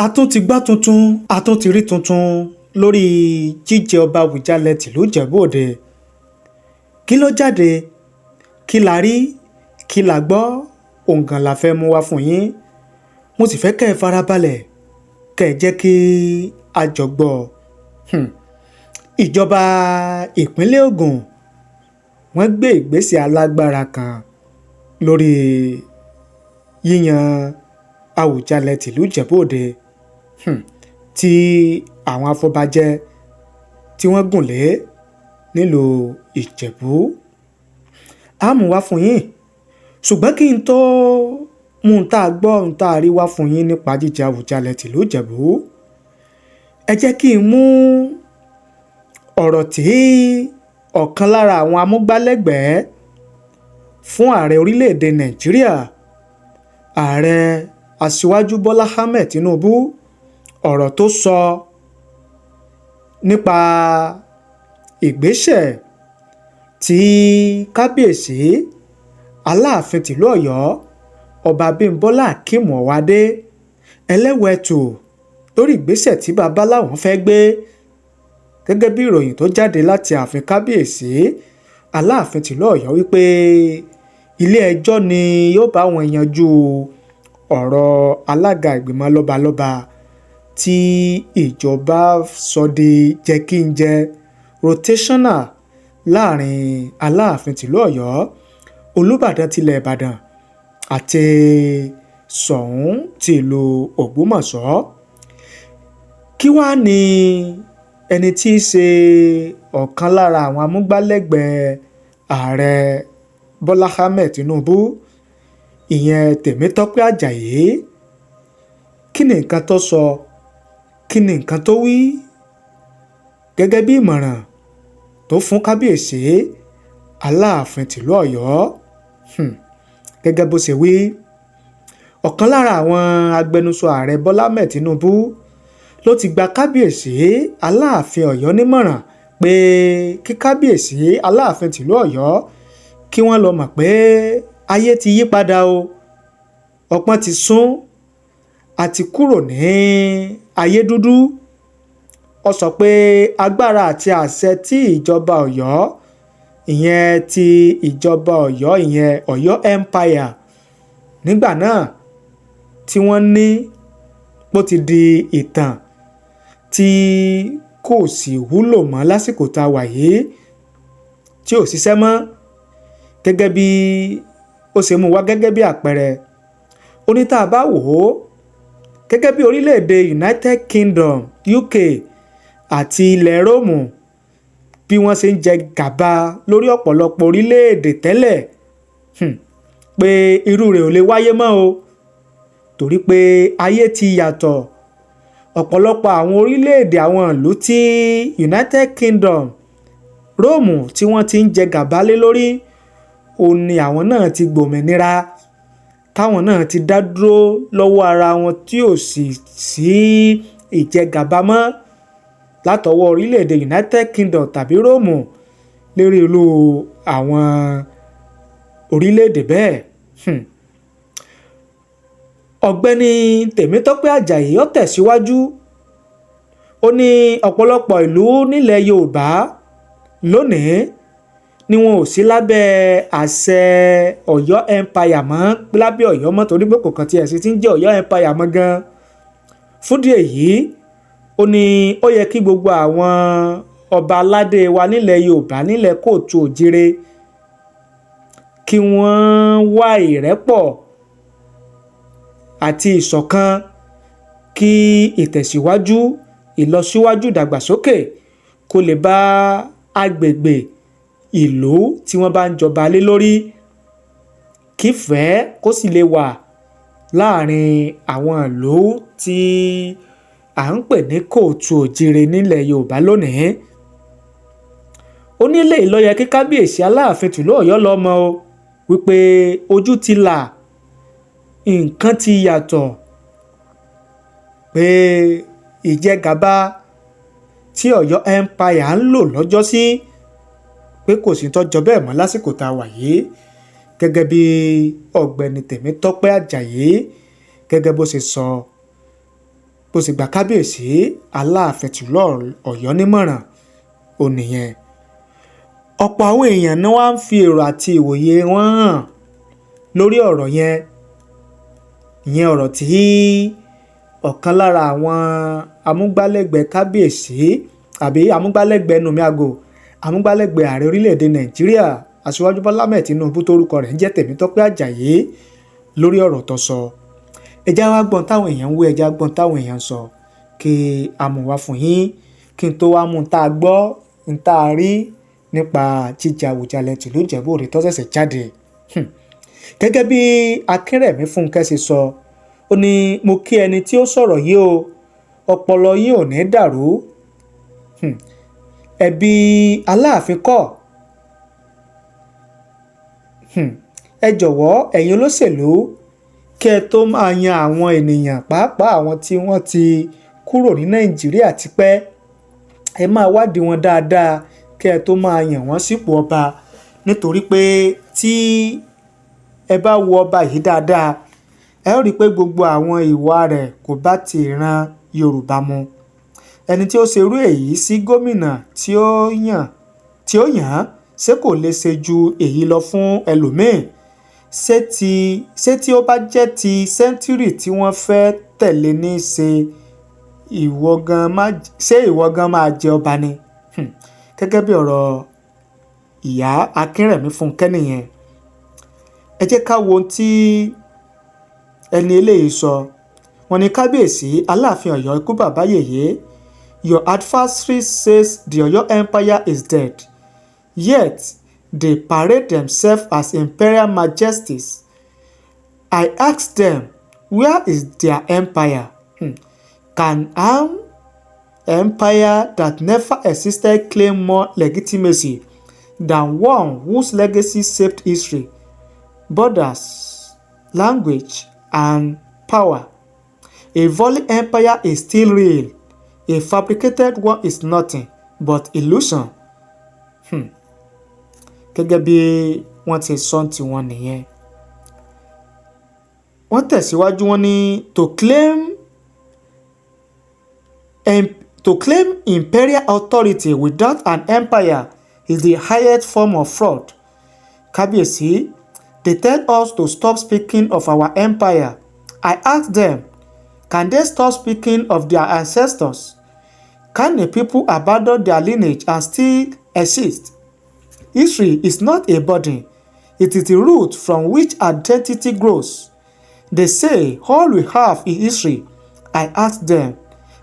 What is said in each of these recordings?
a tún ti gbọ́ tuntun a tún ti rí tuntun lórí jíjẹ ọba Àwùjalẹ̀ tìlú Ìjẹ̀bú-Òde. Kí ló jáde? Kí la rí? Kí la gbọ́? Ohun gan la fẹ́ mú wá fún yín. Mo sì fẹ́ kẹ́ ẹ farabalẹ̀ kẹ́ ẹ jẹ́ kí a jọ gbọ́. Ìjọba ìpínlẹ̀ Ògùn wọ́n gbé ìgbésẹ̀ alágbára kan lórí yíyan Àwùjalẹ̀ tìlú Ìjẹ̀bú-Òde tí àwọn afọbajẹ tí wọ́n gùn lé nílùú Ìjẹ̀bú. A mú wá fún yín, ṣùgbọ́n kí n tó mú un tá a gbọ́ ohun tá a rí wá fún yín nípa jíjẹ Àwùjalẹ̀ tìlú Ìjẹ̀bú, ẹ jẹ́ kí n mú ọ̀rọ̀ tí ọ̀kan lára àwọn amúgbálẹ́gbẹ̀ẹ́ fún ààrẹ orílẹ̀-èdè Nàìjíríà, ààrẹ Aṣíwájú Bọ́lá Ahmed Tinubu, ọ̀rọ̀ tó sọ nípa ìgbésẹ̀ tí kábíyèsí Aláàfin tìlú Ọ̀yọ́ Ọba Abímbọ́lá Akeem Ọwádé Ẹlẹ́wẹ̀ẹ́tù lórí ìgbésẹ̀ tí bàbá láwọn fẹ́ gbé, gẹ́gẹ́ bí ìròyìn tó jáde láti ààfin kábíyèsí Aláàfin tìlú Ọ̀yọ́ wípé ilé ẹjọ́ ni yóò bá wọn yanjú ọ̀rọ̀ alága ìgbìmọ̀ lọ́balọ́ba tí ìjọba sọ di jẹ́-kí-n-jẹ rotational láàrin Aláàfin tìlú Ọ̀yọ́, Olúbàdàn tilẹ̀ Ìbàdàn àti Ṣọ̀ún tìlú Ògbómọ̀ṣọ́. Kí wá ní ẹni tí í ṣe ọ̀kan lára àwọn amúgbálẹ́gbẹ̀ẹ́ ààrẹ Bọ́lá Ahmed Tinubu, ìyẹn Tèmítọ́pẹ́ Àjàyí, kí ni nǹkan tó sọ? Kí ni nǹkan tó wí? Gẹ́gẹ́ bí ìmọ̀ràn tó fún kábíyèsí Aláàfin tìlú Ọ̀yọ́, gẹ́gẹ́ bó ṣe wí, ọ̀kan lára àwọn agbẹnusọ ààrẹ Bọ́lá Ahmed Tinubu ló ti gba kábíyèsí Aláàfin Ọ̀yọ́ nímọ̀ràn pé kí kábíyèsí Aláàfin tìlú Ọ̀yọ́ kí wọ́n lọ mọ̀ pé ayé ti yí padà o, ọpọ́n ti sún, àti kúrò ní ayé dúdú. Ó sọ pé agbára àti àṣẹ tí ìjọba Ọ̀yọ́, ìyẹn ti ìjọba Ọ̀yọ́, ìyẹn Ọ̀yọ́ Empire nígbà náà tí wọ́n ní bó ti di ìtàn tí kò sì wúlò mọ́ lásìkò tá a wà yìí, tí ò ṣiṣẹ́ mọ́, gẹ́gẹ́ bí ó ṣe mú wá gẹ́gẹ́ bí àpẹẹrẹ. Ó ní tá a bá wò ó gẹ́gẹ́ bí orílẹ̀-èdè United Kingdom UK àti ilẹ̀ Róòmù bí wọ́n ṣe ń jẹ gàba lórí ọ̀pọ̀lọpọ̀ orílẹ̀-èdè tẹ́lẹ̀, pé irú rẹ̀ ò lè wáyé mọ́ o, torí pé ayé ti yàtọ̀. Ọ̀pọ̀lọpọ̀ àwọn orílẹ̀-èdè, àwọn ìlú tí United Kingdom, Róòmù tí wọ́n ti ń jẹ gàba lé lórí, òun ni àwọn náà ti gbòmìnira, táwọn náà ti dá dúró lọ́wọ́ ara wọn, tí ò sì sí ìjẹgàba mọ́ látọwọ́ orílẹ̀-èdè United Kingdom tàbí Róòmù lérí ìlú àwọn orílẹ̀-èdè bẹ́ẹ̀. Ọ̀gbẹ́ni Tèmítọ́pẹ́ Àjàyí ó tẹ̀síwájú, ó ní ọ̀pọ̀lọpọ̀ ìlú nílẹ̀ Yorùbá lónìí ni wọn ò sí lábẹ́ àṣẹ Ọ̀yọ́ Empire mọ́, lábẹ́ Ọ̀yọ́ mọ́, torí pé kò kàn tiẹ̀ sí ti ń jẹ́ Ọ̀yọ́ Empire mọ́ gan. Fúndìí èyí, ó ní ó yẹ kí gbogbo àwọn ọba aládé wa nílẹ̀ Yorùbá, nílẹ̀ Kóòtù Òjire, kí wọ́n wá ìrẹ́pọ̀ àti ìṣọ̀kan, kí ìtẹ̀síwájú, ìlọsíwájú, ìdàgbàsókè kó lè bá agbègbè ìlú tí wọ́n bá ń jọba lé lórí, kífẹ́ kó sì lè wà láàrin àwọn ìlú tí à ń pè ní Kóòtù Òjire nílẹ̀ Yorùbá lónìí. Ó ní eléyìí ló yẹ kí kábíyèsí Aláàfin tìlú Ọ̀yọ́ lọ mọ̀ o, wípé ojú ti là, nǹkan ti yàtọ̀, pé ìjẹgàba tí Ọ̀yọ́ Empire ń lò lọ́jọ́sí pé kò sí tọ́jọ́ bẹ́ẹ̀ mọ́ lásìkò tá a wà yìí, gẹ́gẹ́ bí ọ̀gbẹ́ni Tèmítọ́pẹ́ Àjàyí gẹ́gẹ́ bó ṣe sọ bó sì gba kábíyèsí Aláàfin tìlú Ọ̀yọ́ nímọ̀ràn ó nìyẹn. ọ̀pọ̀ àwọn èèyàn ni wọ́n á ń fi èrò àti ìwòye wọn hàn lórí ọ̀rọ̀ yẹn. ìyẹn ọ̀rọ̀ tí ọ̀kan lára àwọn amúgbálẹ́gbẹ̀ẹ́ kábíyèsí àbí amúgbálẹ́gbẹ̀ẹ́ nùmíàgò amúgbálẹ́gbẹ̀ẹ́ ààrẹ orílẹ̀-èdè Nàìjíríà Aṣíwájú Bọ́lá Ahmed Tinubu tórúkọ rẹ̀ ń jẹ́ Tèmítọ́pẹ́ Àjàyí lórí ọ̀rọ̀ tó sọ. ẹjá wá gbọ́n táwọn èèyàn ń wí, ẹjá gbọ́n táwọn èèyàn ń sọ kí a mú wá fún yín kí n tó wá mú un tá a gbọ́ ń tá a rí nípa jíjà Àwùjalẹ̀ tìlú Ìjẹ̀bú Òde tó ṣẹ̀ṣẹ̀ jáde. gẹ́gẹ́ bí Akínrẹ̀mí Fúnkẹ́ ṣe sọ, ó ní mo kí ẹni tí ó sọ̀rọ̀ yìí o, ọpọlọ yín ò ní dàrú. ẹ̀bi Aláàfin kọ́. ẹ jọ̀wọ́ ẹ̀yin olóṣèlú kẹ́ ẹ tó máa yan àwọn ènìyàn pàápàá àwọn tí wọ́n ti kúrò ní Nàìjíríà tipẹ́, ẹ máa wádìí wọn dáadáa kẹ́ ẹ tó máa yàn wọ́n sípò ọba, nítorí pé tí ẹ bá wo ọba yìí dáadáa ẹ ó rí i pé gbogbo àwọn ìwà rẹ̀ kò bá ti ìran Yorùbá mu. ẹni tí ó ṣerú èyí sí gómìnà tí ó yàn ṣé kò lè ṣe ju èyí lọ fún ẹlòmíì? ṣé tí ó bá jẹ́ ti sẹ́ńtúrì tí wọ́n fẹ́ tẹ̀lé ní ṣe ìwọ gan máa jẹ ọba ni? gẹ́gẹ́ bí ọ̀rọ̀ ìyá Akínrẹ̀mí Fúnkẹ́ nìyẹn. ẹ jẹ́ ká wo ohun tí ẹni eléyìí sọ. wọ́n ní kábíyèsí Aláàfin Ọ̀yọ́ ikú bàbá yèyé, your adversary says the Ọ̀yọ́ empire is dead, yet they parade themselves as imperial majesties. I ask them, where is their empire? Can an empire that never existed claim more legitimacy than one whose legacy shaped history, borders, language, and power? A volley empire is still real. A fabricated one is nothing but illusion. gẹ́gẹ́ bí wọ́n ti sọ ti wọn nìyẹn. wọ́n tẹ̀síwájú wọn ní to claim imperial authority without an empire is the highest form of fraud. Kábíyèsí, they tell us to stop speaking of our empire. I ask them, can they stop speaking of their ancestors? Can a people abandon their lineage and still exist? History is not a burden. It is the root from which identity grows. They say all we have is history. I ask them,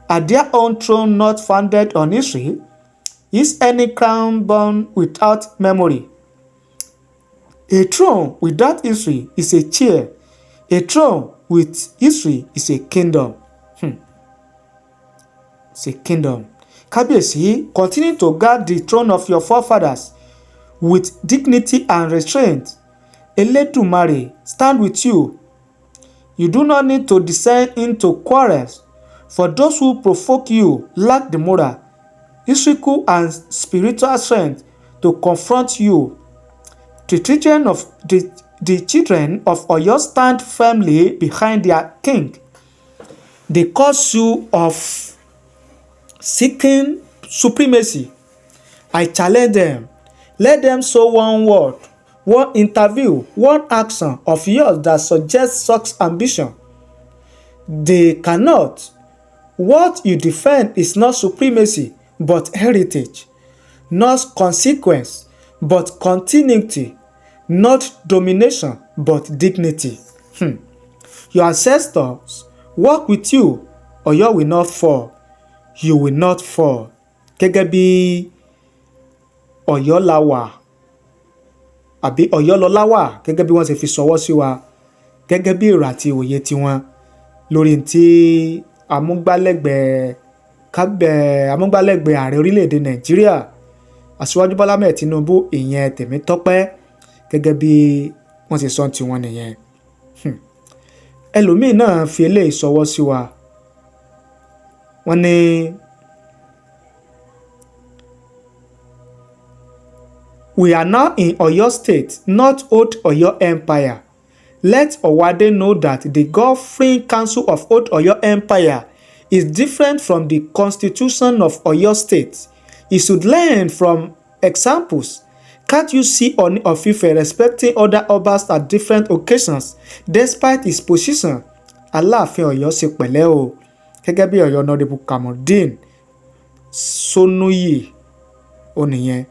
are their own throne not founded on history? Is any crown born without memory? A throne without history is a chair. A throne with history is a kingdom. It's a kingdom. Kábíyèsí, continue to guard the throne of your forefathers with dignity and restraint. Elédùmarè stand with you. You do not need to descend into quarrels, for those who provoke you lack the moral, historical, and spiritual strength to confront you. The children of Ọ̀yọ́ stand firmly behind their king. They accuse you of seeking supremacy. I challenge them. Let them show one word, one interview, one action of yours that suggests such ambition. They cannot. What you defend is not supremacy, but heritage, not consequence, but continuity, not domination, but dignity. Your ancestors walk with you, Ọ̀yọ́ will not fall. You will not fall. Gẹ́gẹ́ bí Ọ̀yọ́ la wà àbí Ọ̀yọ́ lọ́lá wà, gẹ́gẹ́ bí wọ́n ṣe fi ṣọwọ́ sí wa, gẹ́gẹ́ bí èrò àti òye tiwọn lórí tí amúgbálẹ́gbẹ̀ẹ́ ààrẹ orílẹ̀-èdè Nàìjíríà Aṣíwájú Bọ́lá Ahmed Tinubu ìyẹn Tèmítọ́pẹ́, gẹ́gẹ́ bí wọ́n ṣe sọ tiwọn nìyẹn. ẹlòmíì náà fi eléyìí ṣọwọ́ sí wa. wọ́n ní we are now in Oyo State, not Old Oyo Empire. Let Owade know that the governing council of Old Oyo Empire is different from the constitution of Oyo State. He should learn from examples. Can't you see Ooni of Ife respecting other Obas at different occasions despite his position? Aláàfin Ọ̀yọ́ ṣe pẹ̀lẹ́ o, gẹ́gẹ́ bí Ọ̀yọ́ Honorable Kamaldeen Sonuyi oníyẹn.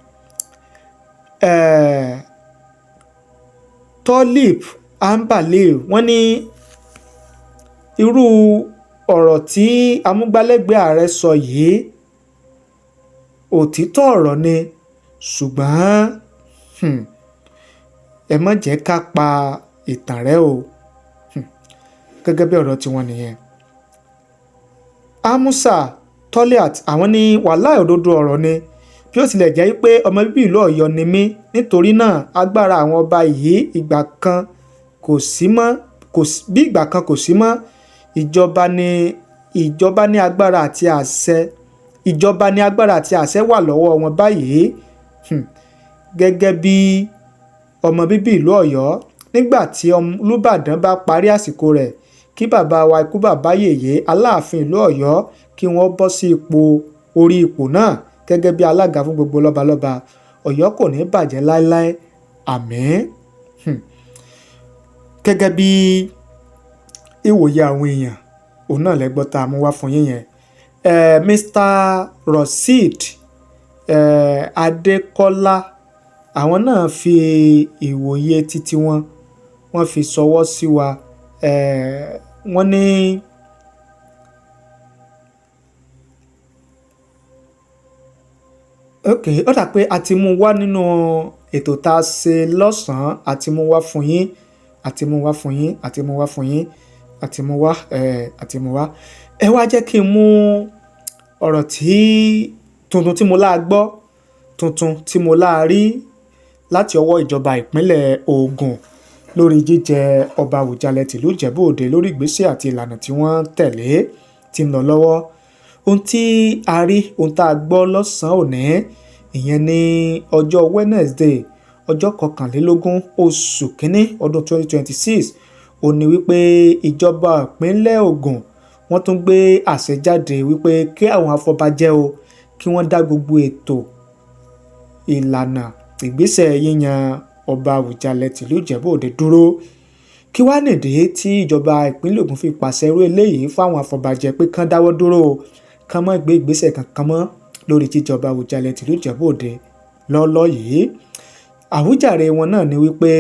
Tolip Ambali wọ́n ní irú ọ̀rọ̀ tí amúgbálẹ́gbẹ̀ẹ́ ààrẹ sọ yìí òtítọ́ ọ̀rọ̀ ni, ṣùgbọ́n ẹ má jẹ́ ká pa ìtàn rẹ̀ o, gẹ́gẹ́ bí ọ̀rọ̀ tiwọn nìyẹn. Amusa Toliat àwọn ní wàhálà òdodo ọ̀rọ̀ ni, bí ó tilẹ̀ jẹ́ pé ọmọ bíbí ìlú Ọ̀yọ́ ni mí, nítorí náà agbára àwọn ọba yìí ìgbà kan kò sí mọ́, ìjọba ní agbára àti àṣẹ wà lọ́wọ́ wọn báyìí. Gẹ́gẹ́ bí ọmọ bíbí ìlú Ọ̀yọ́, nígbà tí Olúbàdàn bá parí àsìkò rẹ̀, kí bàbá wa ikú bàbá yèyé Aláàfin ìlú Ọ̀yọ́ kí wọ́n bọ́ sí orí ipò náà gẹ́gẹ́ bí alága fún gbogbo lọ́balọ́ba. Ọ̀yọ́ kò ní bàjẹ́ láéláé, àmín. Gẹ́gẹ́ bí ìwòye àwọn èèyàn, òun náà lẹ́gbọ́ tá a mú wá fún yín yẹn. Mr. Rasheed Adékọ́lá àwọn náà fi ìwòye títí wọ́n fi ṣọwọ́ sí wa. Wọ́n ní ó dà pé a ti mú wá nínú ètò tá a ṣe lọ́sàn-án, àti mú wá fún yín. Ẹ wá jẹ́ kí n mú ọ̀rọ̀ tuntun tí mo láà gbọ́, tuntun tí mo láà rí láti ọwọ́ ìjọba ìpínlẹ̀ Ògùn lórí jíjẹ ọba Àwùjalẹ̀ tìlú Ìjẹ̀bú Òde, lórí ìgbésẹ̀ àti ìlànà tí wọ́n tẹ̀lé tí ń lọ lọ́wọ́. Ohun tí a rí, ohun tá a gbọ́ lọ́sàn-án òní, ìyẹn ní ọjọ́ Wednesday ọjọ́ 21 oṣù kínní ọdún 2026, ó ní wípé ìjọba ìpínlẹ̀ Ògùn wọ́n tún gbé àṣẹ jáde wípé kí àwọn afọbajẹ́ o kí wọ́n dá gbogbo ètò ìlànà ìgbésẹ̀ yíyan ọba Àwùjalẹ̀ tìlú Ìjẹ̀bú Òde dúró. Kí wá nìdí tí ìjọba ìpínlẹ̀ Ògùn fi pàṣẹ irú eléyìí fáwọn afọbajẹ́ pé kán dáwọ́ dúró, kán má gbé ìgbésẹ̀ kankan mọ́ lórí jíjẹ ọba Àwùjalẹ̀ tìlú Ìjẹ̀bú Òde lọ́lọ́ yìí? Àwíjàre wọn náà ni wípé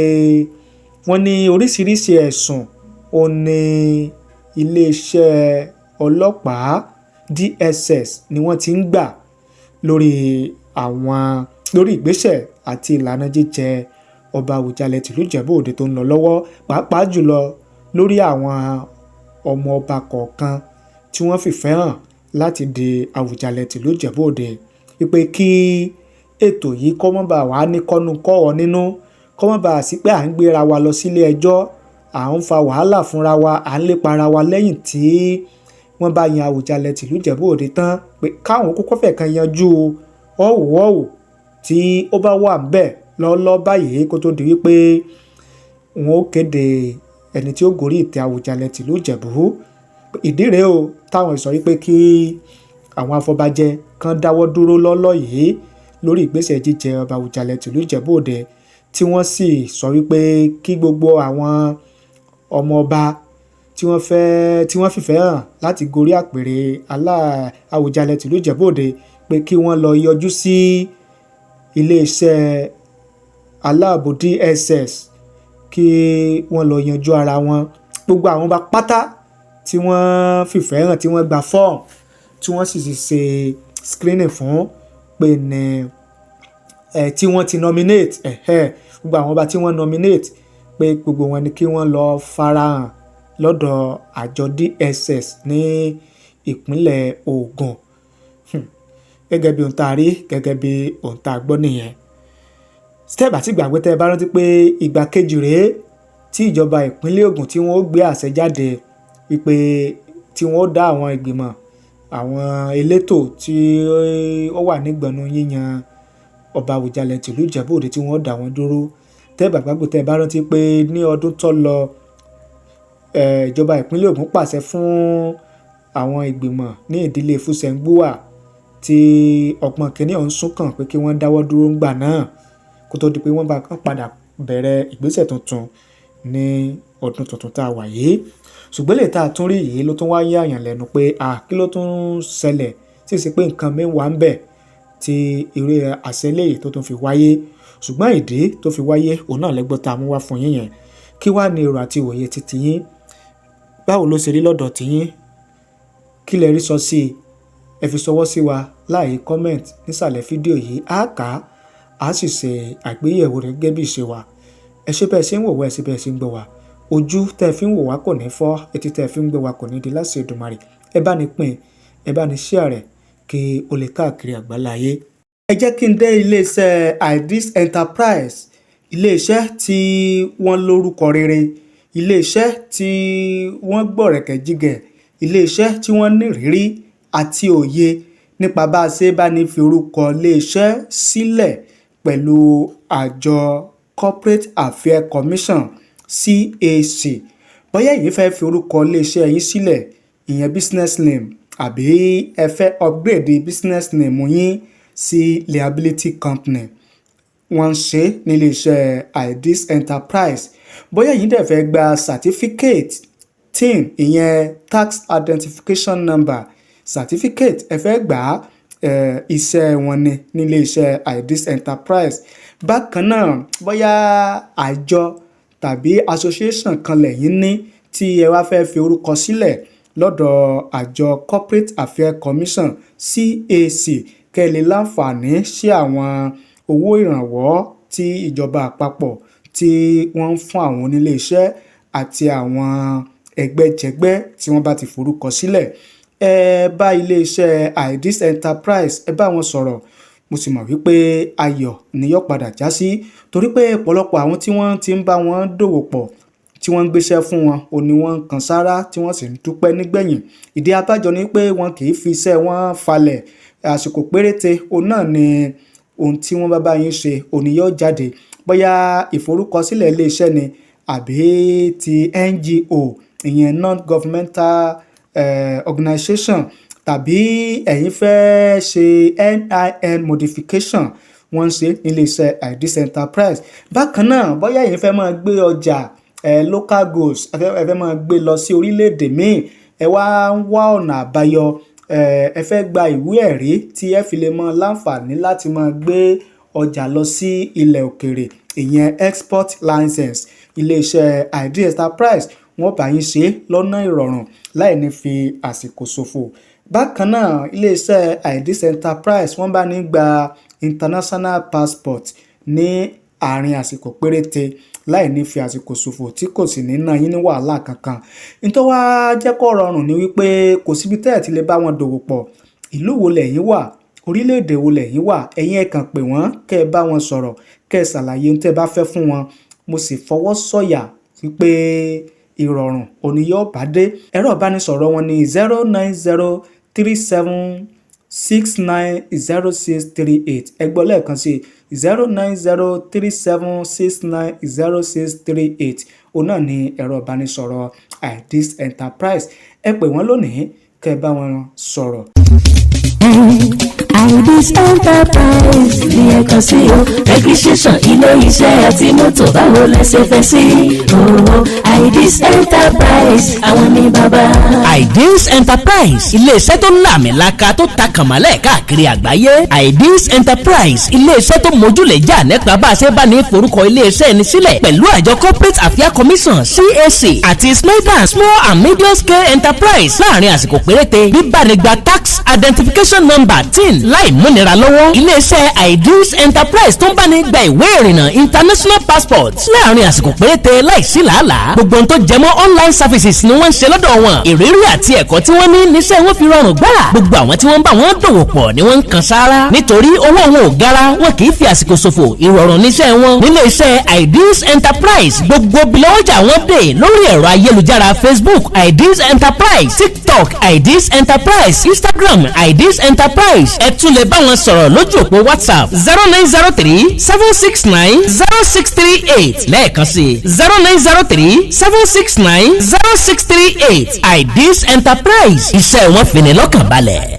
wọ́n ní oríṣiríṣi ẹ̀sùn ó ní iléeṣẹ́ ọlọ́pàá DSS ni wọ́n ti ń gbà lórí ìgbésẹ̀ àti ìlànà jíjẹ ọba Àwùjalẹ̀ tìlú Ìjẹ̀bú Òde tó ń lọ lọ́wọ́, pàápàá jùlọ lórí àwọn ọmọ ọba kọ̀ọ̀kan tí wọ́n fìfẹ́ hàn láti di Àwùjalẹ̀ tìlú Ìjẹ̀bú Òde, wípé kí ètò yìí kó má bàa wá ní kọ́nu-kọ́họ nínú, kó má bàa sí pé à ń gbéra wa lọ sílé ẹjọ́, à ń fa wàhálà fúnra wa, à ń lépa ara wa lẹ́yìn tí wọ́n bá yan Àwùjalẹ̀ tìlú Ìjẹ̀bú Òde tán, pé káwọn kókó fẹ̀ kan yanjú ọ̀wọ̀ tí ó bá wà ńbẹ̀ lọ́lọ́ báyìí kó tó di wípé wọn ó kéde ẹni tí ó gorí ìtẹ́ Àwùjalẹ̀ tìlú Ìjẹ̀bú. Ìdí rèé o táwọn sọ wípé kí àwọn afọbajẹ́ kan dáwọ́ dúró lọ́lọ́ yìí lórí ìgbésẹ̀ jíjẹ ọba Àwùjalẹ̀ tìlú Ìjẹ̀bú Òde, tí wọ́n sì sọ wípé kí gbogbo àwọn ọmọ ọba tí wọ́n fìfẹ́ hàn láti gorí àpèrè Àwùjalẹ̀ tìlú Ìjẹ̀bú Òde pé kí wọ́n lọ yọjú sí iléeṣẹ́ aláàbò DSS kí wọ́n lọ yanjú ara wọn. Gbogbo àwọn ọba pátá tí wọ́n fìfẹ́ hàn, tí wọ́n gba fọ́ọ̀mù, tí wọ́n sì ṣe screening fún pé ní tí wọ́n ti nominate, gbogbo àwọn ọba tí wọ́n nominate pé gbogbo wọn ni kí wọ́n lọ farahàn lọ́dọ̀ àjọ DSS ní ìpínlẹ̀ Ògùn. Gẹ́gẹ́ bí ohun tá a rí, gẹ́gẹ́ bí ohun tá a gbọ́ nìyẹn. Step àti ìgbàgbé tẹ́ ẹ bá rántí pé ìgbà kejì rèé tí ìjọba ìpínlẹ̀ Ògùn tí wọ́n ó gbé àṣẹ jáde wípé tí wọ́n ó dá àwọn ìgbìmọ̀, àwọn elétò tí ó wà nígbọ̀nú yíyan ọba Àwùjalẹ̀ tìlú Ìjẹ̀bú Òde tí wọ́n ó dá wọn dúró. Tẹ́ ẹ bá gbàgbé, tẹ́ ẹ bá rántí pé ní ọdún tó lọ ìjọba ìpínlẹ̀ Ògùn pàṣẹ fún àwọn ìgbìmọ̀ ní ìdílé Fúsẹ̀ngbùwà tí ọgbọ́n kìíní ọ̀hún sún kàn pé kí wọ́n dáwọ́ dúró ńgbà náà kó tó di pé wọ́n bá kàn padà bẹ̀rẹ̀ ìgbésẹ̀ tuntun ní ọdún tuntun tá a wà yìí. Ṣùgbọ́n lè tá a tún rí yìí ló tún wá yà yàn lẹ́nu pé kí ló tún ṣẹlẹ̀ tí ì sí pé nǹkan mẹ́wàá ń bẹ tí eré àṣẹlẹ̀ yìí tó tún fi wáyé. Ṣùgbọ́n ìdí tó fi wáyé òun náà lẹ́gbọ́n tá a mú wá fún yín yẹn. Kí wá ní èrò àti ìwòye titi yín? Báwo ló ṣe rí lọ́dọ̀ tiyín? Kí lẹ rí sọ sí i? Ẹ fi ṣọwọ́ sí wa láàyè comment nísàlẹ̀ fídíò yìí. Kà á sì ṣe àgbéyẹ̀wò rẹ̀ gẹ́gẹ́ bí ìṣe wa. Ẹ ṣé bẹ́ẹ̀ ṣe ń wò wá, ẹ ṣé bẹ́ẹ̀ ṣe ń gbọ́ wa. Ojú tẹ́ fi ń wò wá kò ní fọ́, etí tẹ́ fi ń gbọ́ wa kò ní di láṣẹ Èdùmàrè. Ẹ bá ní pín, ẹ bá ní share rẹ̀ kí ó lè káàkiri àgbáláyé. Ẹ jẹ́ kí n dé iléeṣẹ́ Ideas Enterprise, iléeṣẹ́ tí wọ́n lórúkọ rere, iléeṣẹ́ tí wọ́n gbọ̀rẹ̀kẹ̀ jígẹ̀, iléeṣẹ́ tí wọ́n ní ìrírí àti òye nípa bá a ṣe bá ní fi orúkọ iléeṣẹ́ sílẹ̀ pẹ̀lú àjọ Corporate Affairs Commission CAC. Bóyá ẹ̀yin fẹ́ fi orúkọ iléeṣẹ́ yín sílẹ̀, ìyẹn business name, àbí ẹ fẹ́ upgrade business name yín sí liability company, wọ́n ń ṣe nílé iṣẹ́ Ideas Enterprise. Bóyá ẹ̀yin dẹ̀ fẹ́ gba certificate TIN, ìyẹn tax identification number certificate, ẹ fẹ́ gbà á, iṣẹ́ wọn ni nílé iṣẹ́ Ideas Enterprise. Bákan náà, bóyá àjọ tàbí association kan lẹ́yìn ní tí ẹ wá fẹ́ fi orúkọ sílẹ̀ lọ́dọ̀ àjọ Corporate Affairs Commission CAC kẹ́ lè láǹfààní sí àwọn owó ìrànwọ́ tí ìjọba àpapọ̀ tí wọ́n ń fún àwọn onílé iṣẹ́ àti àwọn ẹgbẹ́jẹgbẹ́ tí wọ́n bá ti forúkọ sílẹ̀. Ẹ bá ilé iṣẹ́ Ideas Enterprise, ẹ bá wọn sọ̀rọ̀. Mo sì mọ̀ wípé ayọ̀ ni yóò padà já sí, torí pé ọ̀pọ̀lọpọ̀ àwọn tí wọ́n ti ń bá wọn dòwò pọ̀ tí wọ́n ń gbéṣẹ́ fún wọn ò ní wọ́n kan sára tí wọ́n sì ń dúpẹ́ nígbẹ̀yìn. Ìdí abájọ ni pé wọn kì í fi iṣẹ́ wọn falẹ̀. Àsìkò péréte òun náà ni ohun tí wọ́n bá yín ṣe òní yóò jáde. Bóyá ìforúkọsílẹ̀ ilé iṣẹ́ ni àbí ti NGO, ìyẹn non-governmental organization, tàbí ẹ̀yin fẹ́ ṣe NIN modification, wọ́n ń ṣe nílé iṣẹ́ Ideas Enterprise. Bákan náà, bóyá ẹ̀yin fẹ́ máa gbé ọjà local goods, ẹ fẹ́ máa gbé lọ sí orílẹ̀-èdè míì, ẹ wá ń wá ọ̀nà àbáyọ, ẹ fẹ́ gba ìwé ẹ̀rí tí ẹ fi lè mọ láǹfààní láti máa gbé ọjà lọ sí ilẹ̀ òkèrè, ìyẹn export license, ilé iṣẹ́ Ideas Enterprise wọ́n bá yín ṣe lọ́nà ìrọ̀rùn láì ní fi àsìkò ṣòfò. Bákan náà, ilé iṣẹ́ Ideas Enterprise wọ́n bá ní gba international passport ní àárín àsìkò péréte láì ní fi àsìkò ṣòfò tí kò sì ní ná yín ní wàhálà kankan. Nítorí wá jẹ́ kó rọrùn ni wípé kò síbi tẹ́ ẹ̀ ti lè bá wọn dòwò pọ̀. Ìlú wo lẹ̀yin wà? Orílẹ̀-èdè wo lẹ̀yin wà? Ẹ̀yin ẹ kàn pè wọ́n kẹ́ ẹ bá wọn sọ̀rọ̀, kẹ́ ẹ ṣàlàyé ohun tẹ́ ẹ bá fẹ́ fún wọn. Mo sì fọwọ́ sọ̀yà wípé ìrọ̀rùn òní yóò bá dé. Ẹ̀rọ ìbánisọ̀rọ̀ wọn ni 09037690638. Ẹ gbọ́ lẹ́ẹ̀kan sí 09037690638. Òun náà ni ẹ̀rọ ìbánisọ̀rọ̀ Ideas Enterprise. Ẹ pè wọ́n lónìí kẹ́ ẹ bá wọn sọ̀rọ̀. Ideas Enterprise ní ẹ̀kan sí o, registration ilé iṣẹ́ àti mọ́tò báwo lẹ ṣe fẹ́ sí. Ideas Enterprise àwọn ní bàbá. Ideas Enterprise ilé-iṣẹ́ tó láàmìlaka tó ta kànmọ́lẹ̀ káàkiri àgbáyé. Ideas Enterprise ilé-iṣẹ́ tó mójúlẹ̀jà nípa bá a ṣe bá ní forúkọ ilé-iṣẹ́ ẹni sílẹ̀ pẹ̀lú àjọ Corporate Affairs Commission CAC àti Small and Medium Scale Enterprise láàrin àsìkò péréte bíbánigba tax identification number TIN láì múnira lọ́wọ́. Ilé-iṣẹ́ Ideas Enterprise tó ń bá ní gba ìwé ìrìnnà international passport láàrin àsìkò péréte láìsí làálàá. Gbogbo ohun tó jẹmọ́ online services ni wọ́n ń ṣe lọ́dọ̀ wọn. Ìrírí àti ẹ̀kọ́ tí wọ́n ní níṣẹ́ wọn fi rọrùn gbà. Gbogbo àwọn tí wọ́n bá wọn dòwò pọ̀ ni wọ́n ń kan sára. Nítorí owó wọn ò gara, wọn kì í fi àsìkò ṣòfò. Ìrọ̀rùn níṣẹ́ wọn. Nílé-iṣẹ́ Ideas Enterprise gbogbo bilọ́jà wọn dé lórí ẹ̀rọ ayélujára Facebook Ideas Enterprise, TikTok Ideas Enterprise, Instagram Ideas Enterprise. Ẹ tún lè bá wọn sọ̀rọ̀ lójú òpó WhatsApp 0903-769-0638 lẹ́ẹ̀kan sí 0903-769-0638. Ideals Enterprise, iṣẹ́ wọn fi ni lọ́kàn balẹ̀.